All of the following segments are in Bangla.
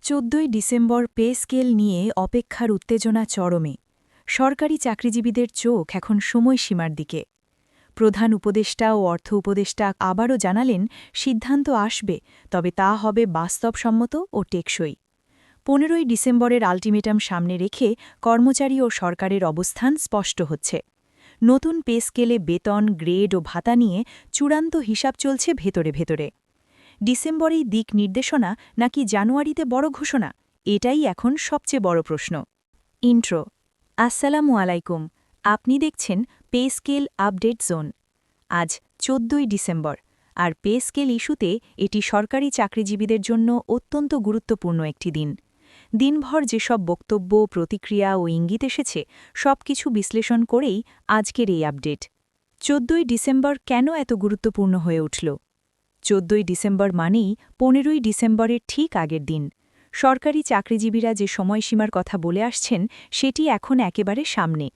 14ই ডিসেম্বর পে স্কেল নিয়ে অপেক্ষার উত্তেজনা চরমে। সরকারি চাকরিজীবীদের চোখ এখন সময়সীমার দিকে। প্রধান উপদেষ্টা ও অর্থ উপদেষ্টা আবারও জানালেন সিদ্ধান্ত আসবে, তবে তা হবে বাস্তবসম্মত ও টেকসই। 15ই ডিসেম্বরের আল্টিমেটাম সামনে রেখে কর্মচারী ও সরকারের অবস্থান স্পষ্ট হচ্ছে। নতুন পে স্কেলে বেতন, গ্রেড ও ভাতা নিয়ে চূড়ান্ত হিসাব চলছে ভেতরে ভেতরে। ডিসেম্বরেই দিক নির্দেশনা নাকি জানুয়ারিতে বড় ঘোষণা, এটাই এখন সবচেয়ে বড় প্রশ্ন। ইন্ট্রো। আসসালামু আলাইকুম। আপনি দেখছেন পে স্কেল আপডেট জোন। আজ 14ই ডিসেম্বর, আর পে স্কেল ইস্যুতে এটি সরকারি চাকরিজীবীদের জন্য অত্যন্ত গুরুত্বপূর্ণ একটি দিন। দিনভর যেসব বক্তব্য, প্রতিক্রিয়া ও ইঙ্গিত এসেছে, সবকিছু বিশ্লেষণ করেই আজকের এই আপডেট। 14ই ডিসেম্বর কেন এত গুরুত্বপূর্ণ হয়ে উঠল? 14ই ডিসেম্বর মানেই 15ই ডিসেম্বরের ঠিক আগের দিন। সরকারি চাকরিজীবীরা যে সময়সীমার কথা বলে আসছেন, সেটি এখন একেবারে সামনে।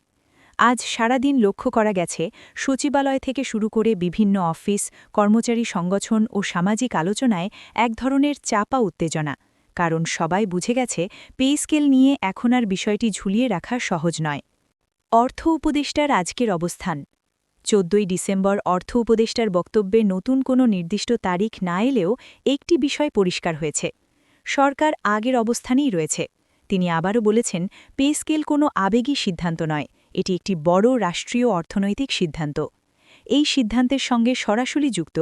আজ সারাদিন লক্ষ্য করা গেছে, সচিবালয় থেকে শুরু করে বিভিন্ন অফিস, কর্মচারী সংগঠন ও সামাজিক আলোচনায় এক ধরনের চাপা উত্তেজনা। কারণ সবাই বুঝে গেছে, পে স্কেল নিয়ে এখন আর বিষয়টি ঝুলিয়ে রাখা সহজ নয়। অর্থ উপদেষ্টার আজকের অবস্থান। 14ই ডিসেম্বর অর্থ উপদেষ্টার বক্তব্যে নতুন কোনো নির্দিষ্ট তারিখ না এলেও একটি বিষয় পরিষ্কার হয়েছে। সরকার আগের অবস্থানেই রয়েছে। তিনি আবারও বলেছেন, পে স্কেল কোনো আবেগী সিদ্ধান্ত নয়, এটি একটি বড় রাষ্ট্রীয় অর্থনৈতিক সিদ্ধান্ত। এই সিদ্ধান্তের সঙ্গে সরাসরি যুক্ত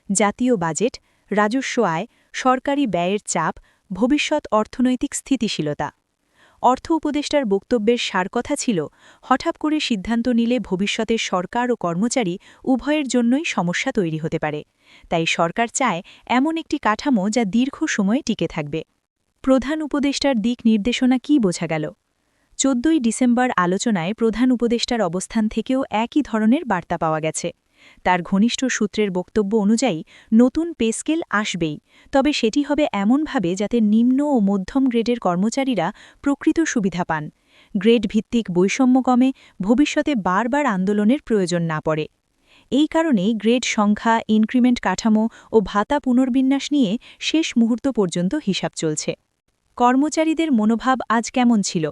জাতীয় বাজেট, রাজস্ব আয়, সরকারি ব্যয়ের চাপ, ভবিষ্যৎ অর্থনৈতিক স্থিতিশীলতা। অর্থ উপদেষ্টার বক্তব্যের সারকথা ছিল, হঠাৎ করে সিদ্ধান্ত নিলে ভবিষ্যতের সরকার ও কর্মচারী উভয়ের জন্যই সমস্যা তৈরি হতে পারে। তাই সরকার চায় এমন একটি কাঠামো যা দীর্ঘ সময়ে টিকে থাকবে। প্রধান উপদেষ্টার দিক নির্দেশনা কী বোঝা গেল? 14ই ডিসেম্বর আলোচনায় প্রধান উপদেষ্টার অবস্থান থেকেও একই ধরনের বার্তা পাওয়া গেছে। তার ঘনিষ্ঠ সূত্রের বক্তব্য অনুযায়ী নতুন পে স্কেল আসবেই, তবে সেটি হবে এমনভাবে যাতে নিম্ন ও মধ্যম গ্রেডের কর্মচারীরা প্রকৃত সুবিধা পান, গ্রেড ভিত্তিক বৈষম্য কমে, ভবিষ্যতে বারবার আন্দোলনের প্রয়োজন না পড়ে। এই কারণেই গ্রেড সংখ্যা, ইনক্রিমেন্ট কাঠামো ও ভাতা পুনর্বিন্যাস নিয়ে শেষ মুহূর্ত পর্যন্ত হিসাব চলছে। কর্মচারীদের মনোভাব আজ কেমন ছিল?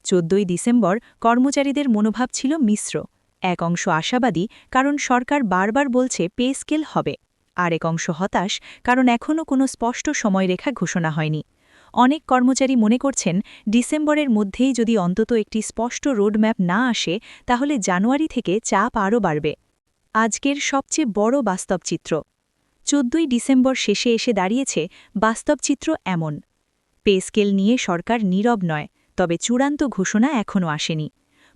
14ই ডিসেম্বর কর্মচারীদের মনোভাব ছিল মিশ্র। এক অংশ আশাবাদী, কারণ সরকার বারবার বলছে পে স্কেল হবে। আর এক অংশ হতাশ, কারণ এখনও কোনো স্পষ্ট সময়রেখা ঘোষণা হয়নি। অনেক কর্মচারী মনে করছেন, ডিসেম্বরের মধ্যেই যদি অন্তত একটি স্পষ্ট রোডম্যাপ না আসে, তাহলে জানুয়ারি থেকে চাপ আরও বাড়বে। আজকের সবচেয়ে বড় বাস্তবচিত্র। 14ই ডিসেম্বর শেষে এসে দাঁড়িয়েছে বাস্তবচিত্র এমন। পে স্কেল নিয়ে সরকার নীরব নয়, তবে চূড়ান্ত ঘোষণা এখনও আসেনি।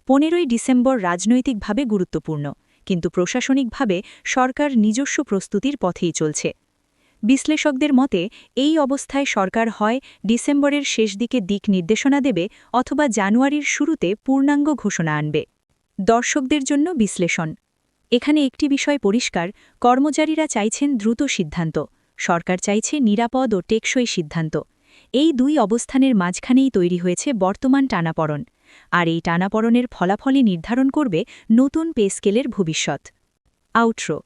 15ই ডিসেম্বর রাজনৈতিকভাবে গুরুত্বপূর্ণ, কিন্তু প্রশাসনিকভাবে সরকার নিজস্ব প্রস্তুতির পথেই চলছে। বিশ্লেষকদের মতে, এই অবস্থায় সরকার হয় ডিসেম্বরের শেষ দিকে দিক নির্দেশনা দেবে, অথবা জানুয়ারির শুরুতে পূর্ণাঙ্গ ঘোষণা আনবে। দর্শকদের জন্য বিশ্লেষণ। এখানে একটি বিষয় পরিষ্কার, কর্মচারীরা চাইছেন দ্রুত সিদ্ধান্ত, সরকার চাইছে নিরাপদ ও টেকসই সিদ্ধান্ত। এই দুই অবস্থানের মাঝখানেই তৈরি হয়েছে বর্তমান টানাপড়ন, আর এই টানাপড়নের ফলাফলই নির্ধারণ করবে নতুন পে স্কেলের ভবিষ্যৎ। আউট্রো।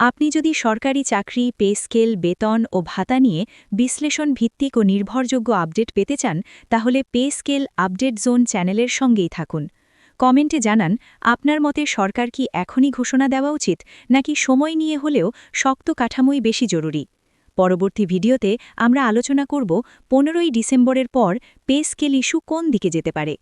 আপনি যদি সরকারি চাকরি, পে স্কেল, বেতন ও ভাতা নিয়ে বিশ্লেষণ ভিত্তিক ও নির্ভরযোগ্য আপডেট পেতে চান, তাহলে পে স্কেল আপডেট জোন চ্যানেলের সঙ্গেই থাকুন। কমেন্টে জানান, আপনার মতে সরকার কি এখনই ঘোষণা দেওয়া উচিত, নাকি সময় নিয়ে হলেও শক্ত কাঠামোই বেশি জরুরি? পরবর্তী ভিডিওতে আমরা আলোচনা করব 15ই ডিসেম্বরের পর পে স্কেল ইস্যু কোন দিকে যেতে পারে।